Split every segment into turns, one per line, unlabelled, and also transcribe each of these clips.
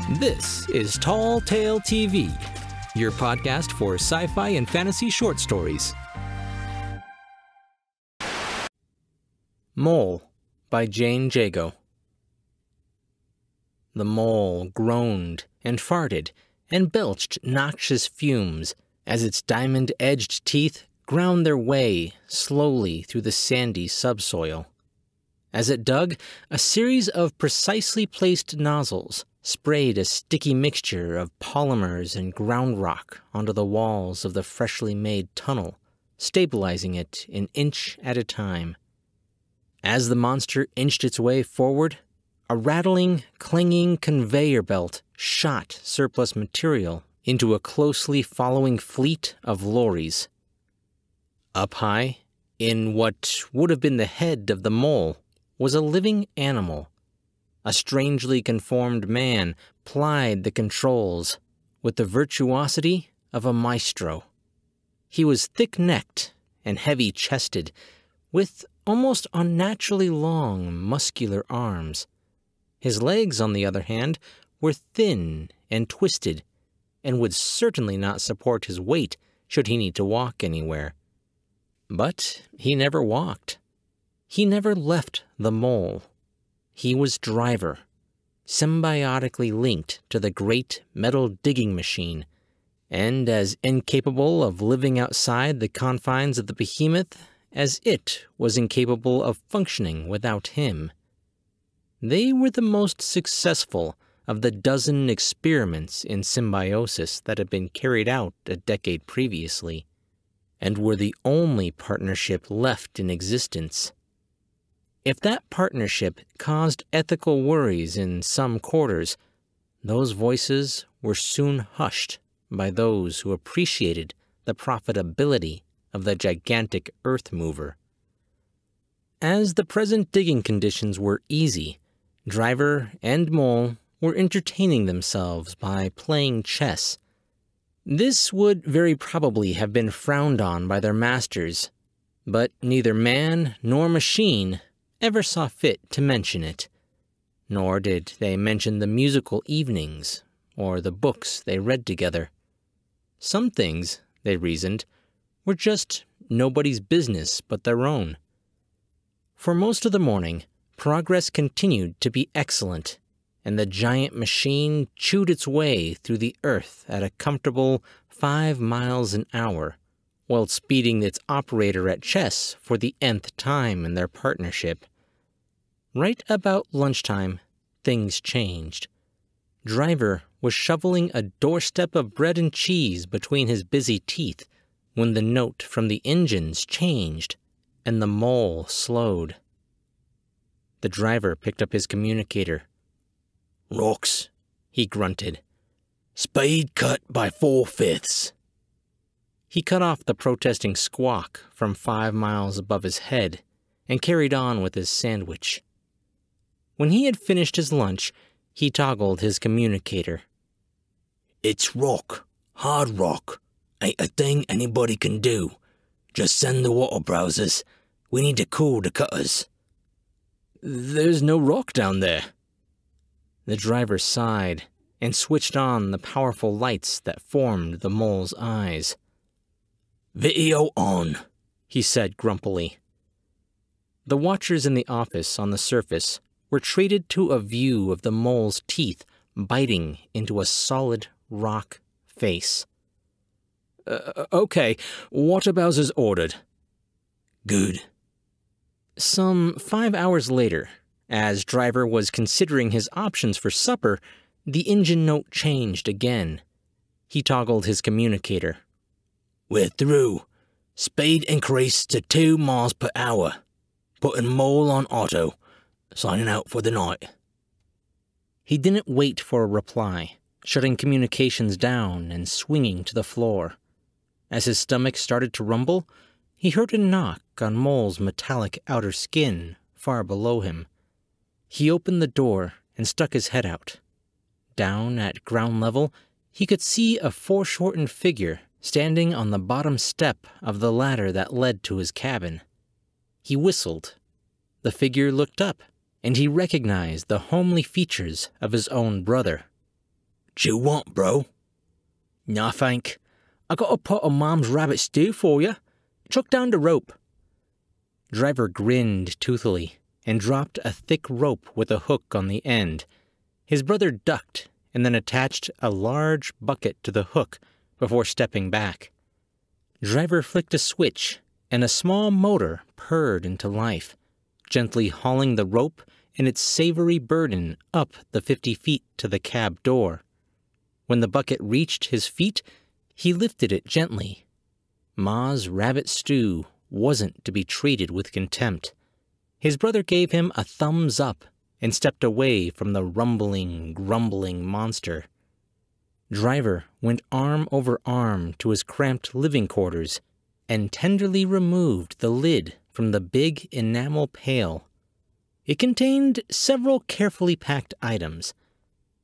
This is Tall Tale TV, your podcast for sci-fi and fantasy short stories. Mole by Jane Jago. The mole groaned and farted and belched noxious fumes as its diamond-edged teeth ground their way slowly through the sandy subsoil. As it dug, a series of precisely placed nozzles sprayed a sticky mixture of polymers and ground rock onto the walls of the freshly made tunnel, stabilizing it an inch at a time. As the monster inched its way forward, a rattling, clanging conveyor belt shot surplus material into a closely following fleet of lorries. Up high, in what would have been the head of the mole, was a living animal. A strangely conformed man plied the controls with the virtuosity of a maestro. He was thick-necked and heavy-chested, with almost unnaturally long, muscular arms. His legs, on the other hand, were thin and twisted, and would certainly not support his weight should he need to walk anywhere. But he never walked. He never left the mole. He was driver, symbiotically linked to the great metal digging machine, and as incapable of living outside the confines of the behemoth as it was incapable of functioning without him. They were the most successful of the dozen experiments in symbiosis that had been carried out a decade previously, and were the only partnership left in existence. If that partnership caused ethical worries in some quarters, those voices were soon hushed by those who appreciated the profitability of the gigantic earth mover. As the present digging conditions were easy, driver and mole were entertaining themselves by playing chess. This would very probably have been frowned on by their masters, but neither man nor machine ever saw fit to mention it, nor did they mention the musical evenings or the books they read together. Some things, they reasoned, were just nobody's business but their own. For most of the morning, progress continued to be excellent, and the giant machine chewed its way through the earth at a comfortable 5 miles an hour, while speeding its operator at chess for the nth time in their partnership. Right about lunchtime, things changed. Driver was shoveling a doorstep of bread and cheese between his busy teeth when the note from the engines changed and the mole slowed. The driver picked up his communicator. "Rocks," he grunted. "Speed cut by 4/5." He cut off the protesting squawk from 5 miles above his head and carried on with his sandwich. When he had finished his lunch, he toggled his communicator. "It's rock. Hard rock. Ain't a thing anybody can do. Just send the water browsers. We need to cool the cutters." "There's no rock down there." The driver sighed and switched on the powerful lights that formed the mole's eyes. "Video on," he said grumpily. The watchers in the office on the surface were treated to a view of the mole's teeth biting into a solid rock face. "Okay, water browsers ordered." "Good." Some 5 hours later, as driver was considering his options for supper, the engine note changed again. He toggled his communicator. "We're through. Speed increased to 2 miles per hour. Putting mole on auto. Signing out for the night." He didn't wait for a reply, shutting communications down and swinging to the floor. As his stomach started to rumble, he heard a knock on Mole's metallic outer skin far below him. He opened the door and stuck his head out. Down at ground level, he could see a foreshortened figure standing on the bottom step of the ladder that led to his cabin. He whistled. The figure looked up, and he recognized the homely features of his own brother.
"What you want, bro?"
"Nah, thank. I got a pot of Mom's rabbit stew for you. Chuck down the rope." Driver grinned toothily and dropped a thick rope with a hook on the end. His brother ducked and then attached a large bucket to the hook before stepping back. Driver flicked a switch, and a small motor purred into life, gently hauling the rope and its savory burden up the 50 feet to the cab door. When the bucket reached his feet, he lifted it gently. Ma's rabbit stew wasn't to be treated with contempt. His brother gave him a thumbs up and stepped away from the rumbling, grumbling monster. Driver went arm over arm to his cramped living quarters and tenderly removed the lid from the big enamel pail. It contained several carefully packed items.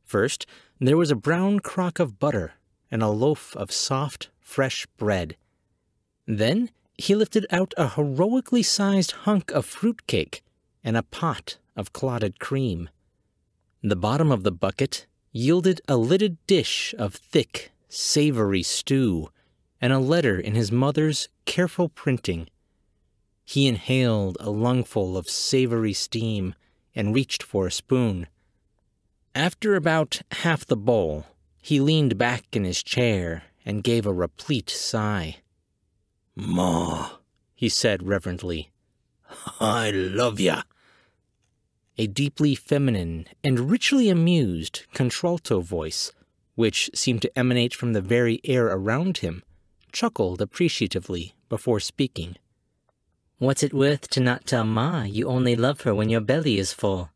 First, there was a brown crock of butter and a loaf of soft, fresh bread. Then he lifted out a heroically sized hunk of fruitcake and a pot of clotted cream. The bottom of the bucket yielded a lidded dish of thick, savory stew and a letter in his mother's careful printing. He inhaled a lungful of savory steam and reached for a spoon. After about half the bowl, he leaned back in his chair and gave a replete sigh.
"Ma,"
he said reverently,
"I love ya."
A deeply feminine and richly amused contralto voice, which seemed to emanate from the very air around him, chuckled appreciatively before speaking. "What's it worth to not tell Ma you only love her when your belly is full?"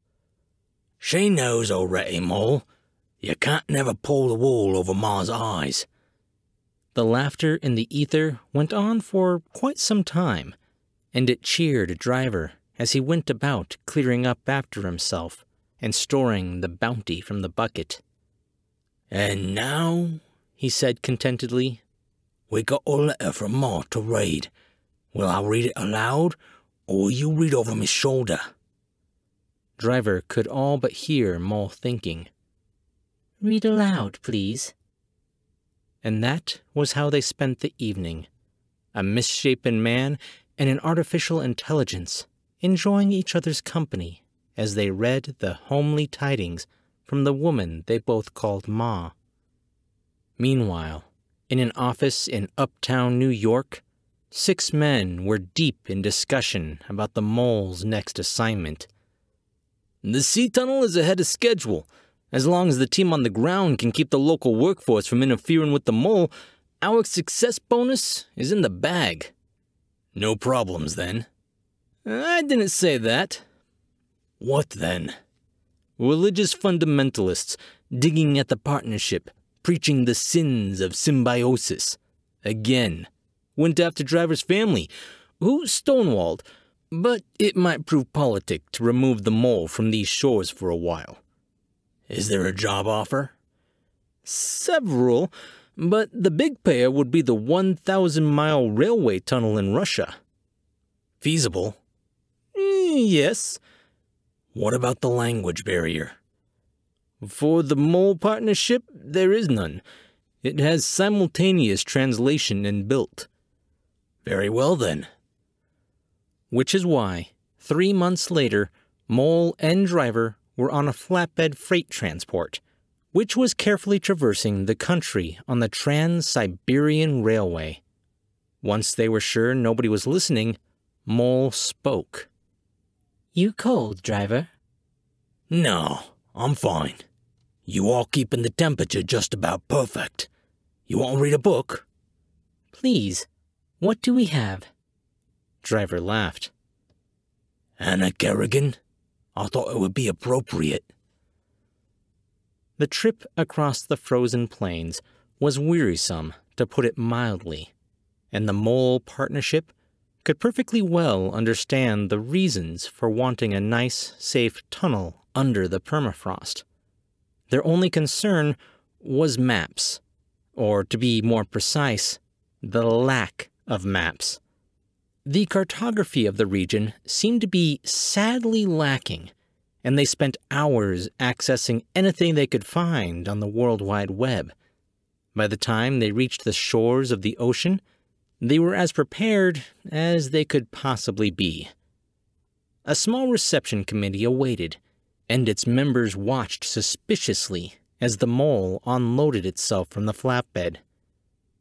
"She knows already, Mole. You can't never pull the wool over Ma's eyes."
The laughter in the ether went on for quite some time, and it cheered Driver as he went about clearing up after himself and storing the bounty from the bucket.
"And now,"
he said contentedly,
"we got a letter from Ma to read. Will I read it aloud, or will you read over my shoulder?"
Driver could all but hear Mole thinking. "Read aloud, please." And that was how they spent the evening. A misshapen man and an artificial intelligence, enjoying each other's company as they read the homely tidings from the woman they both called Ma. Meanwhile, in an office in uptown New York, 6 men were deep in discussion about the mole's next assignment.
"The sea tunnel is ahead of schedule. As long as the team on the ground can keep the local workforce from interfering with the mole, our success bonus is in the bag." "No problems, then."
"I didn't say that."
"What then?"
"Religious fundamentalists digging at the partnership, preaching the sins of symbiosis. Again. Went after Driver's family, who stonewalled, but it might prove politic to remove the mole from these shores for a while."
"Is there a job offer?"
"Several, but the big payer would be the 1,000-mile railway tunnel in Russia."
"Feasible?"
"Yes."
"What about the language barrier?"
"For the mole partnership, there is none. It has simultaneous translation inbuilt."
"Very well, then."
Which is why, 3 months later, Mole and Driver were on a flatbed freight transport, which was carefully traversing the country on the Trans-Siberian Railway. Once they were sure nobody was listening, Mole spoke. "You cold, Driver?"
"No, I'm fine. You all keeping the temperature just about perfect. You want to read a book?"
"Please, what do we have?" Driver laughed.
"Anna Kerrigan? I thought it would be appropriate."
The trip across the frozen plains was wearisome, to put it mildly, and the mole partnership could perfectly well understand the reasons for wanting a nice, safe tunnel under the permafrost. Their only concern was maps, or to be more precise, the lack of maps. The cartography of the region seemed to be sadly lacking, and they spent hours accessing anything they could find on the World Wide Web. By the time they reached the shores of the ocean, they were as prepared as they could possibly be. A small reception committee awaited, and its members watched suspiciously as the mole unloaded itself from the flatbed.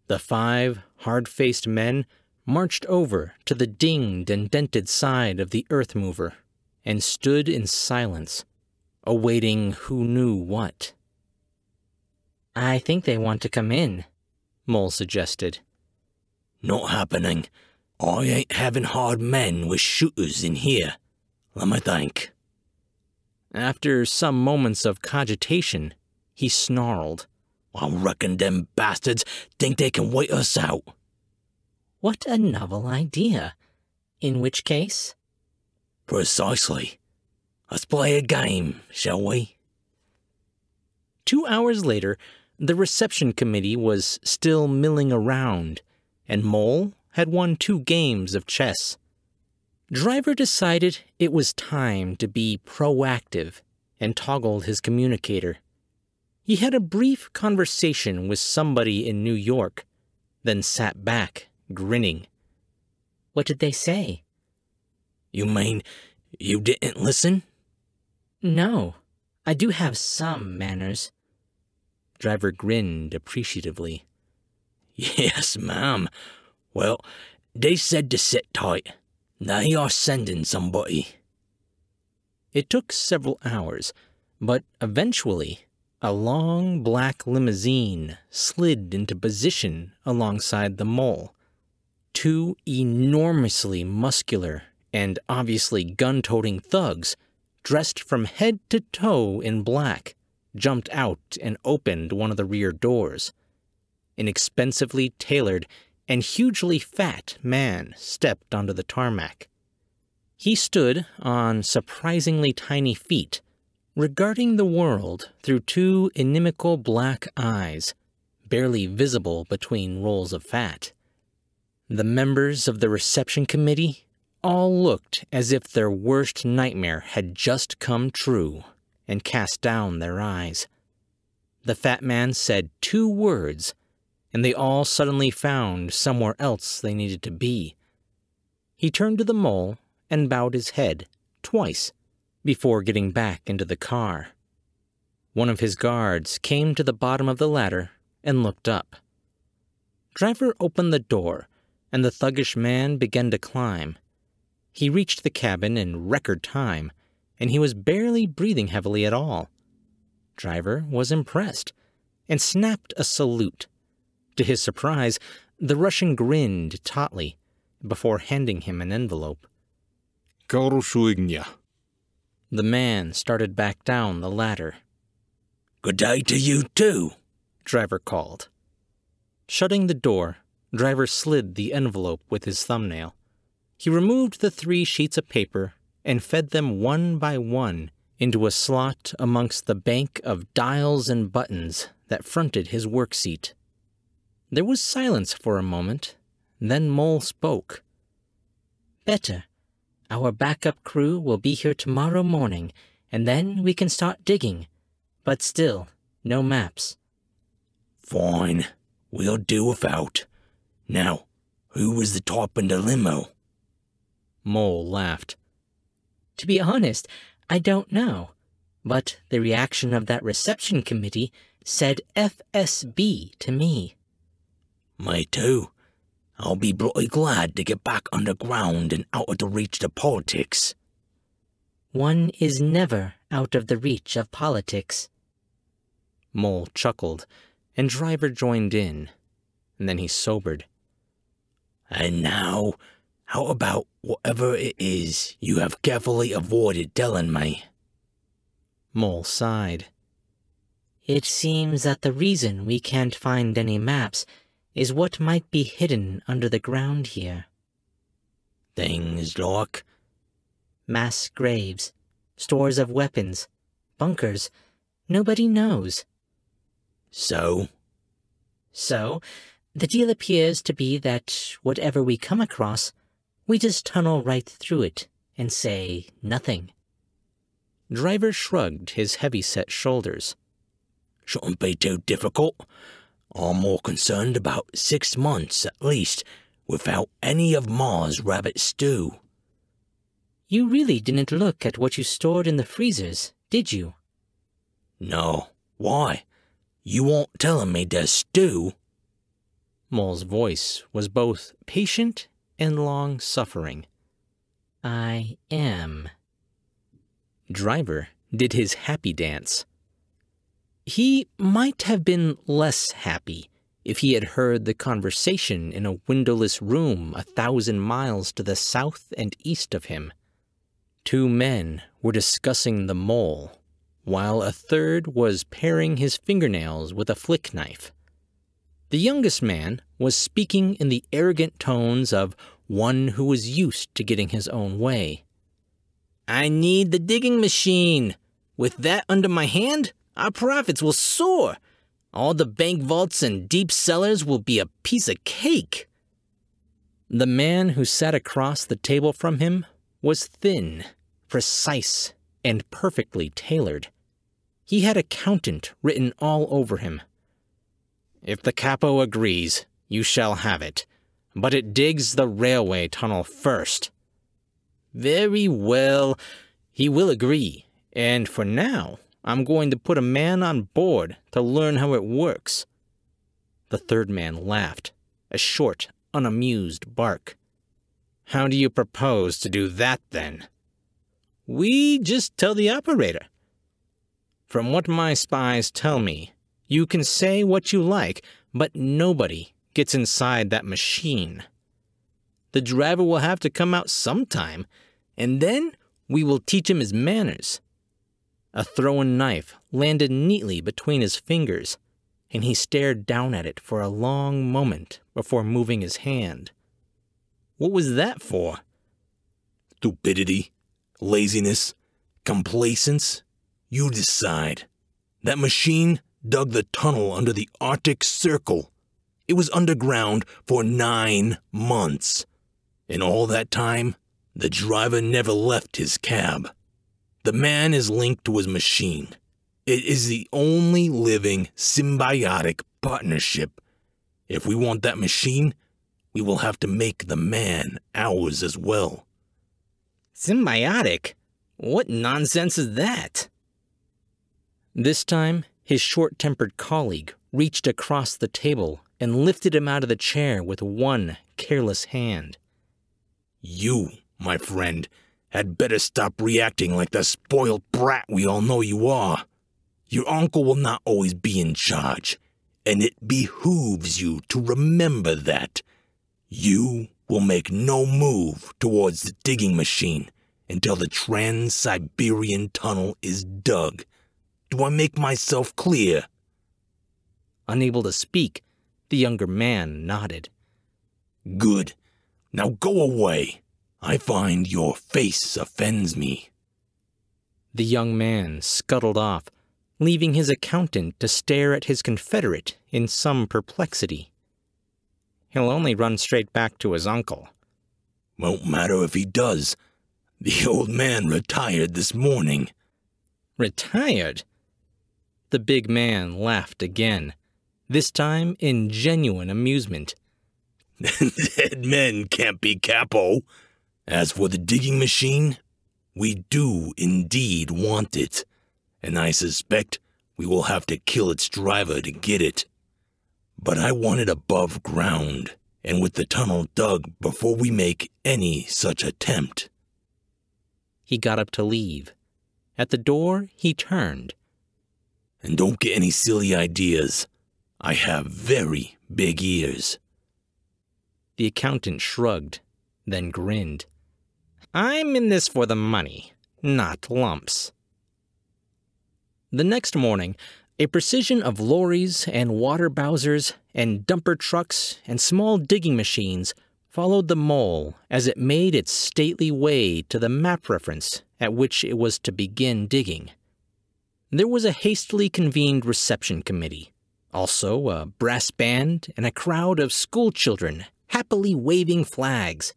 The 5 hard-faced men marched over to the dinged and dented side of the earth mover and stood in silence, awaiting who knew what. "I think they want to come in," Mole suggested.
"Not happening. I ain't having hard men with shooters in here. Let me think."
After some moments of cogitation, he snarled,
"I reckon them bastards think they can wait us out."
"What a novel idea. In which case?"
"Precisely. Let's play a game, shall we?"
2 hours later, the reception committee was still milling around, and Mole had won 2 games of chess. Driver decided it was time to be proactive and toggled his communicator. He had a brief conversation with somebody in New York, then sat back, grinning. "What did they say?"
"You mean you didn't listen?"
"No, I do have some manners." Driver grinned appreciatively.
"Yes, ma'am. Well, they said to sit tight. They are sending somebody."
It took several hours, but eventually a long black limousine slid into position alongside the mole. 2 enormously muscular and obviously gun-toting thugs, dressed from head to toe in black, jumped out and opened one of the rear doors. An expensively tailored and hugely fat man stepped onto the tarmac. He stood on surprisingly tiny feet, regarding the world through 2 inimical black eyes, barely visible between rolls of fat. The members of the reception committee all looked as if their worst nightmare had just come true and cast down their eyes. The fat man said 2 words, and they all suddenly found somewhere else they needed to be. He turned to the mole and bowed his head twice before getting back into the car. One of his guards came to the bottom of the ladder and looked up. Driver opened the door, and the thuggish man began to climb. He reached the cabin in record time, and he was barely breathing heavily at all. Driver was impressed and snapped a salute. To his surprise, the Russian grinned tautly before handing him an envelope.
"Хорошего дня."
The man started back down the ladder.
"Good day to you, too,"
Driver called. Shutting the door, Driver slid the envelope with his thumbnail. He removed the 3 sheets of paper and fed them one by one into a slot amongst the bank of dials and buttons that fronted his work seat. There was silence for a moment. Then Mole spoke. "Better. Our backup crew will be here tomorrow morning, and then we can start digging. But still, no maps."
"Fine. We'll do without. Now, who was the type in the limo?"
Mole laughed. "To be honest, I don't know. But the reaction of that reception committee said FSB to me."
"Me too. I'll be bloody glad to get back underground and out of the reach of politics."
"One is never out of the reach of politics." Mole chuckled, and Driver joined in. And then he sobered.
"And now, how about whatever it is you have carefully avoided telling me?"
Mole sighed. "It seems that the reason we can't find any maps is what might be hidden under the ground here."
"Things like?"
"Mass graves, stores of weapons, bunkers. Nobody knows."
"So?"
"So, the deal appears to be that whatever we come across, we just tunnel right through it and say nothing." Driver shrugged his heavy-set shoulders.
Shouldn't be too difficult. I'm more concerned about 6 months at least without any of Ma's rabbit stew.
You really didn't look at what you stored in the freezers, did you?
No. Why? You won't telling me there's stew?
Mole's voice was both patient and long-suffering. I am. Driver did his happy dance. He might have been less happy if he had heard the conversation in a windowless room 1,000 miles to the south and east of him. 2 men were discussing the mole, while a third was paring his fingernails with a flick knife. The youngest man was speaking in the arrogant tones of one who was used to getting his own way.
I need the digging machine. With that under my hand, our profits will soar. All the bank vaults and deep cellars will be a piece of cake.
The man who sat across the table from him was thin, precise, and perfectly tailored. He had accountant written all over him.
If the capo agrees, you shall have it, but it digs the railway tunnel first. Very well, he will agree, and for now, I'm going to put a man on board to learn how it works.
The third man laughed, a short, unamused bark.
How do you propose to do that, then? We just tell the operator. From what my spies tell me, you can say what you like, but nobody gets inside that machine. The driver will have to come out sometime, and then we will teach him his manners.
A thrown knife landed neatly between his fingers, and he stared down at it for a long moment before moving his hand.
What was that for?
Stupidity, laziness, complacence. You decide. That machine dug the tunnel under the Arctic Circle. It was underground for 9 months. In all that time, the driver never left his cab. The man is linked to his machine. It is the only living symbiotic partnership. If we want that machine, we will have to make the man ours as well.
Symbiotic? What nonsense is that?
This time, his short-tempered colleague reached across the table and lifted him out of the chair with one careless hand.
You, my friend, had better stop reacting like the spoiled brat we all know you are. Your uncle will not always be in charge, and it behooves you to remember that. You will make no move towards the digging machine until the Trans-Siberian Tunnel is dug. Do I make myself clear?
Unable to speak, the younger man nodded.
Good. Now go away. I find your face offends me.
The young man scuttled off, leaving his accountant to stare at his confederate in some perplexity.
He'll only run straight back to his uncle.
Won't matter if he does. The old man retired this morning.
Retired?
The big man laughed again, this time in genuine amusement.
Dead men can't be capo. As for the digging machine, we do indeed want it, and I suspect we will have to kill its driver to get it. But I want it above ground, and with the tunnel dug before we make any such attempt.
He got up to leave. At the door, he turned.
And don't get any silly ideas. I have very big ears.
The accountant shrugged, then grinned.
I'm in this for the money, not lumps.
The next morning, a precision of lorries and water bowsers and dumper trucks and small digging machines followed the mole as it made its stately way to the map reference at which it was to begin digging. There was a hastily convened reception committee, also a brass band and a crowd of schoolchildren happily waving flags.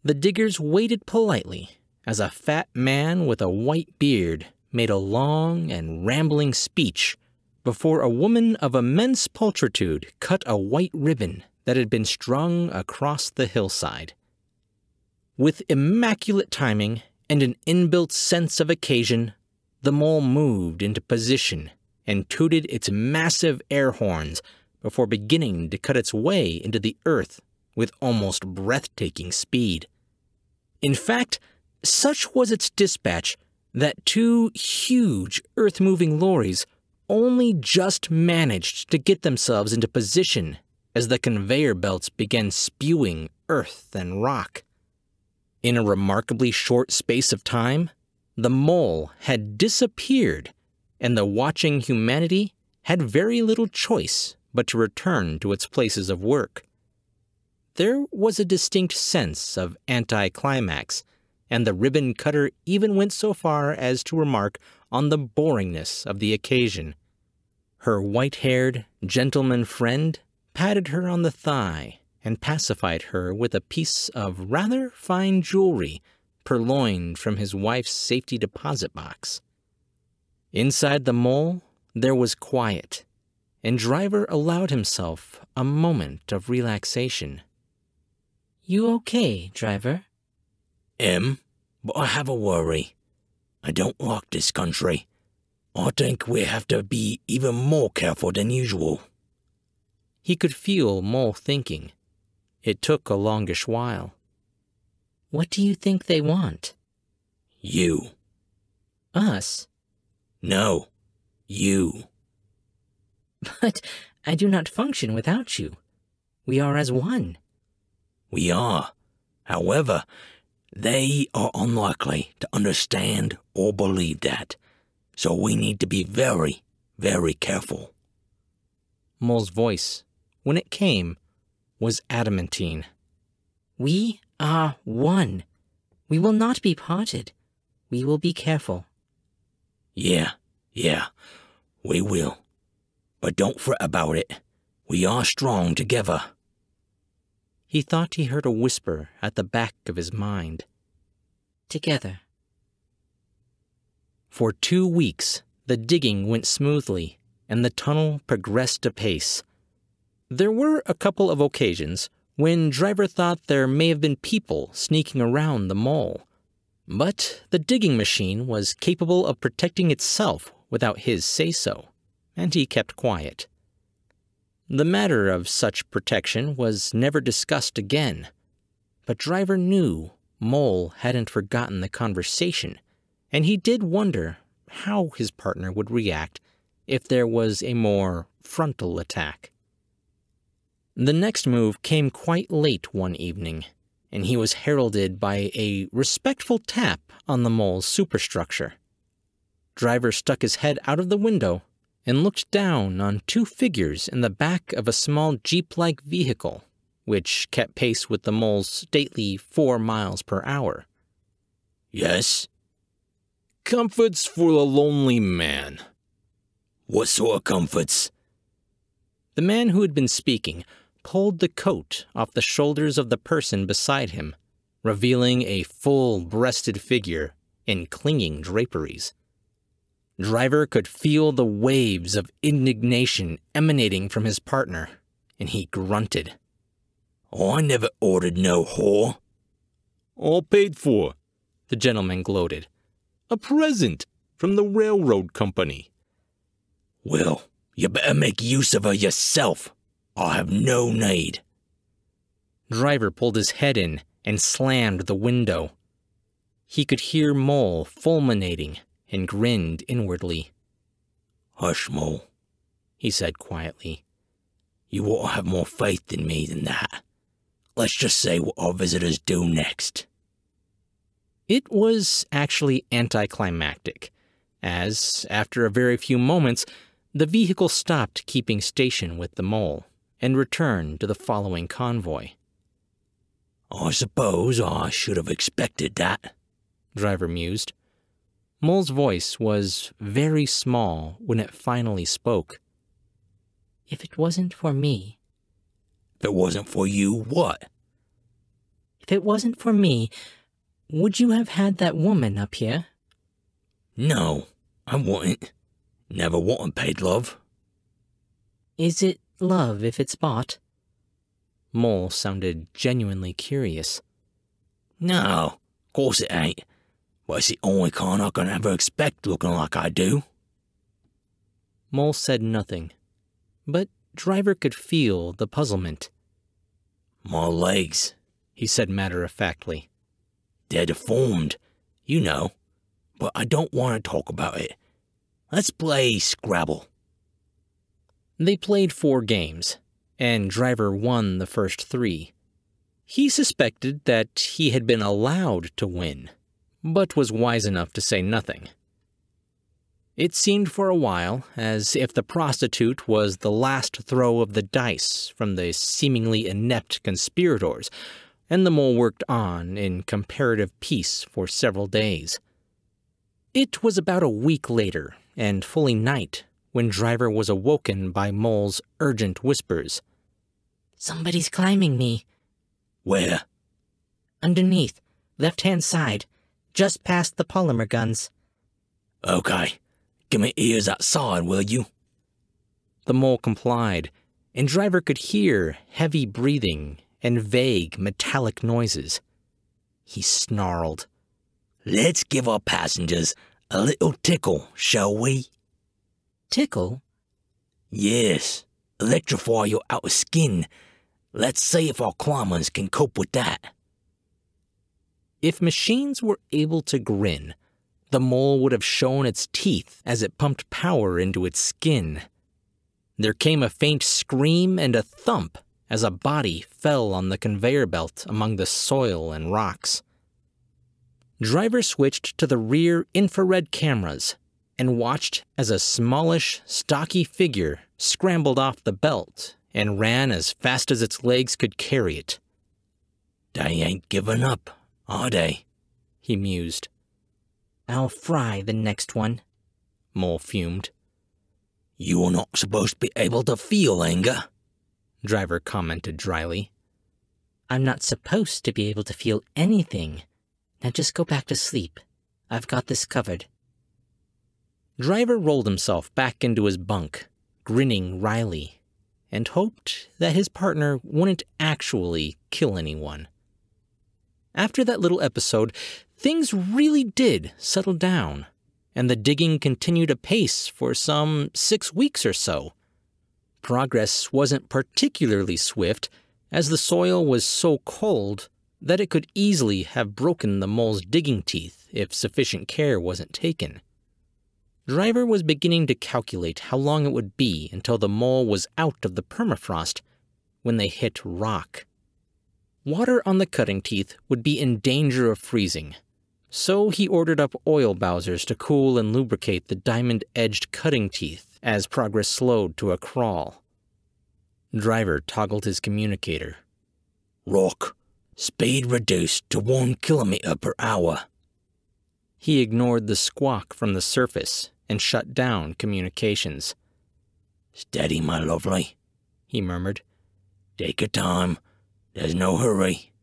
The diggers waited politely as a fat man with a white beard made a long and rambling speech before a woman of immense pulchritude cut a white ribbon that had been strung across the hillside. With immaculate timing and an inbuilt sense of occasion, the mole moved into position and tooted its massive air horns before beginning to cut its way into the earth with almost breathtaking speed. In fact, such was its dispatch that two huge earth-moving lorries only just managed to get themselves into position as the conveyor belts began spewing earth and rock. In a remarkably short space of time, the mole had disappeared, and the watching humanity had very little choice but to return to its places of work. There was a distinct sense of anticlimax, and the ribbon cutter even went so far as to remark on the boringness of the occasion. Her white-haired gentleman friend patted her on the thigh and pacified her with a piece of rather fine jewelry purloined from his wife's safety deposit box. Inside the mole, there was quiet, and Driver allowed himself a moment of relaxation. "You okay, Driver?"
But I have a worry. I don't like this country. I think we have to be even more careful than usual."
He could feel Mole thinking. It took a longish while. "What do you think they want?"
You.
"Us?"
No, you.
"But I do not function without you. We are as one."
We are. However, they are unlikely to understand or believe that, so we need to be very, very careful."
Mole's voice, when it came, was adamantine. "We are one. We will not be parted. We will be careful."
Yeah, we will. But don't fret about it. We are strong together."
He thought he heard a whisper at the back of his mind. "Together." For 2 weeks, the digging went smoothly, and the tunnel progressed apace. There were a couple of occasions when Driver thought there may have been people sneaking around the mole, but the digging machine was capable of protecting itself without his say-so, and he kept quiet. The matter of such protection was never discussed again, but Driver knew Mole hadn't forgotten the conversation, and he did wonder how his partner would react if there was a more frontal attack. The next move came quite late one evening, and he was heralded by a respectful tap on the mole's superstructure. Driver stuck his head out of the window and looked down on 2 figures in the back of a small jeep-like vehicle, which kept pace with the mole's stately 4 miles per hour.
"Yes?
Comforts for a lonely man."
What sort of comforts?"
The man who had been speaking pulled the coat off the shoulders of the person beside him, revealing a full-breasted figure in clinging draperies. Driver could feel the waves of indignation emanating from his partner, and he grunted.
"I never ordered no whore."
"All paid for,"
the gentleman gloated.
"A present from the railroad company."
"Well, you better make use of her yourself. I have no need."
Driver pulled his head in and slammed the window. He could hear Mole fulminating and grinned inwardly.
"Hush, Mole," he said quietly. "You ought to have more faith in me than that. Let's just say what our visitors do next."
It was actually anticlimactic, as, after a very few moments, the vehicle stopped keeping station with the mole and returned to the following convoy.
"I suppose I should have expected that,"
Driver mused. Mole's voice was very small when it finally spoke. "If it wasn't for me..."
"If it wasn't for you, what?"
"If it wasn't for me, Would you have had that woman up here?
No, I wouldn't. Never wanted paid love.
Is it love if it's bought? Mole sounded genuinely curious.
No, of course it ain't. But it's the only kind I can ever expect looking like I do.
Mole said nothing, but Driver could feel the puzzlement.
My legs,
he said matter-of-factly.
They're deformed, you know, but I don't want to talk about it. Let's play Scrabble.
They played 4 games, and Driver won the first 3. He suspected that he had been allowed to win, but was wise enough to say nothing. It seemed for a while as if the prostitute was the last throw of the dice from the seemingly inept conspirators, and the mole worked on in comparative peace for several days. It was about a week later, and fully night, when Driver was awoken by Mole's urgent whispers. "Somebody's climbing me."
Where?
"Underneath, left-hand side, just past the polymer guns."
Okay. Give me ears outside, will you?
The mole complied, and Driver could hear heavy breathing and vague metallic noises. He snarled.
Let's give our passengers a little tickle, shall we?
Tickle?
Yes. Electrify your outer skin. Let's see if our climbers can cope with that.
If machines were able to grin, the mole would have shown its teeth as it pumped power into its skin. There came a faint scream and a thump as a body fell on the conveyor belt among the soil and rocks. Driver switched to the rear infrared cameras and watched as a smallish, stocky figure scrambled off the belt and ran as fast as its legs could carry it.
They ain't giving up, are they?
He mused. "I'll fry the next one," Mole fumed.
You are not supposed to be able to feel anger,
Driver commented dryly. "I'm not supposed to be able to feel anything. Now just go back to sleep. I've got this covered." Driver rolled himself back into his bunk, grinning wryly, and hoped that his partner wouldn't actually kill anyone. After that little episode, things really did settle down, and the digging continued apace for some 6 weeks or so. Progress wasn't particularly swift, as the soil was so cold that it could easily have broken the mole's digging teeth if sufficient care wasn't taken. Driver was beginning to calculate how long it would be until the mole was out of the permafrost when they hit rock. Water on the cutting teeth would be in danger of freezing, so he ordered up oil bowsers to cool and lubricate the diamond-edged cutting teeth as progress slowed to a crawl. Driver toggled his communicator.
Rock. Speed reduced to 1 kilometer per hour.
He ignored the squawk from the surface and shut down communications.
Steady, my lovely, he murmured. Take your time. There's no hurry.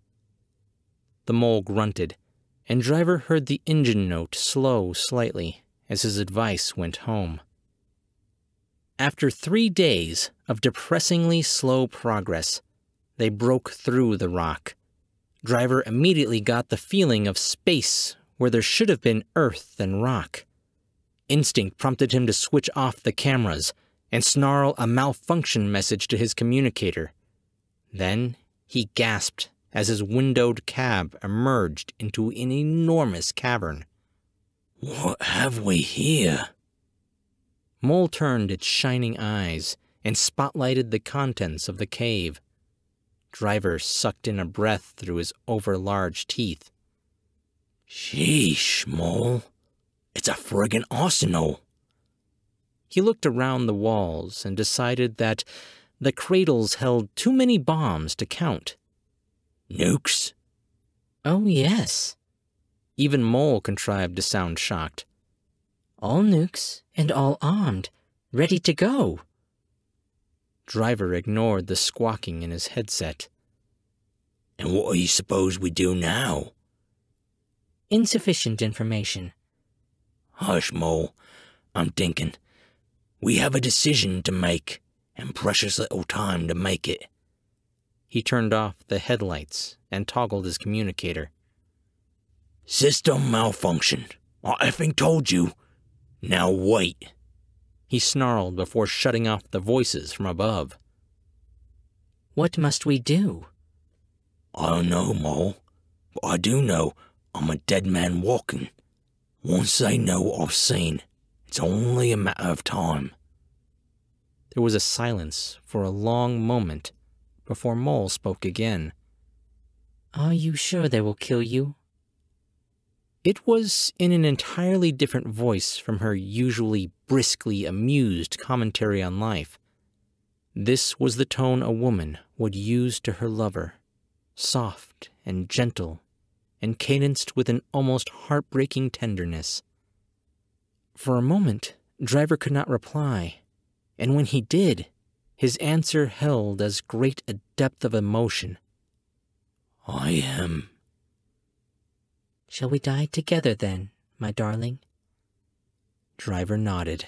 The mole grunted, and Driver heard the engine note slow slightly as his advice went home. After 3 days of depressingly slow progress, they broke through the rock. Driver immediately got the feeling of space where there should have been earth and rock. Instinct prompted him to switch off the cameras and snarl a malfunction message to his communicator. Then he gasped as his windowed cab emerged into an enormous cavern.
What have we here?
Mole turned its shining eyes and spotlighted the contents of the cave. Driver sucked in a breath through his overlarge teeth.
Sheesh, Mole. It's a friggin' arsenal.
He looked around the walls and decided that the cradles held too many bombs to count.
Nukes?
Oh, yes. Even Mole contrived to sound shocked. All nukes and all armed, ready to go. Driver ignored the squawking in his headset.
And what do you suppose we do now?
insufficient information.
Hush, Mole. I'm thinking. We have a decision to make, and precious little time to make it.
He turned off the headlights and toggled his communicator.
System malfunction. I effing told you. Now wait.
He snarled before shutting off the voices from above. What must we do?
I don't know, Mole. But I do know I'm a dead man walking. Once they know what I've seen, it's only a matter of time.
There was a silence for a long moment before Mole spoke again. Are you sure they will kill you? It was in an entirely different voice from her usually briskly amused commentary on life. This was the tone a woman would use to her lover, soft and gentle, and cadenced with an almost heartbreaking tenderness. For a moment, Driver could not reply, and when he did, his answer held as great a depth of emotion.
I am.
Shall we die together then, my darling? Driver nodded.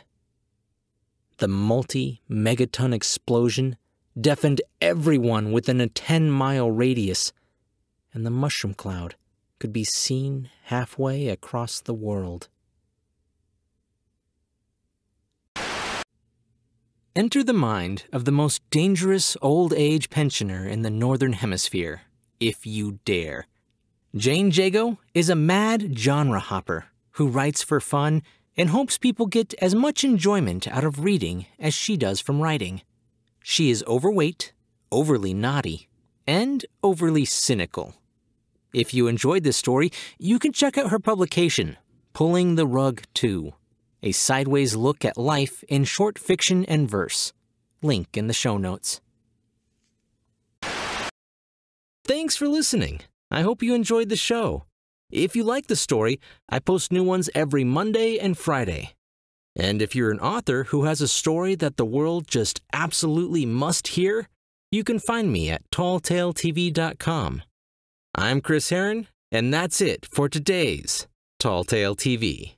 The multi-megaton explosion deafened everyone within a 10-mile radius, and the mushroom cloud could be seen halfway across the world. Enter the mind of the most dangerous old-age pensioner in the Northern Hemisphere, if you dare. Jane Jago is a mad genre hopper who writes for fun and hopes people get as much enjoyment out of reading as she does from writing. She is overweight, overly naughty, and overly cynical. If you enjoyed this story, you can check out her publication, Pulling the Rug 2, a sideways look at life in short fiction and verse. Link in the show notes. Thanks for listening. I hope you enjoyed the show. If you like the story, I post new ones every Monday and Friday. And if you're an author who has a story that the world just absolutely must hear, you can find me at talltaletv.com. I'm Chris Herron, and that's it for today's Tall Tale TV.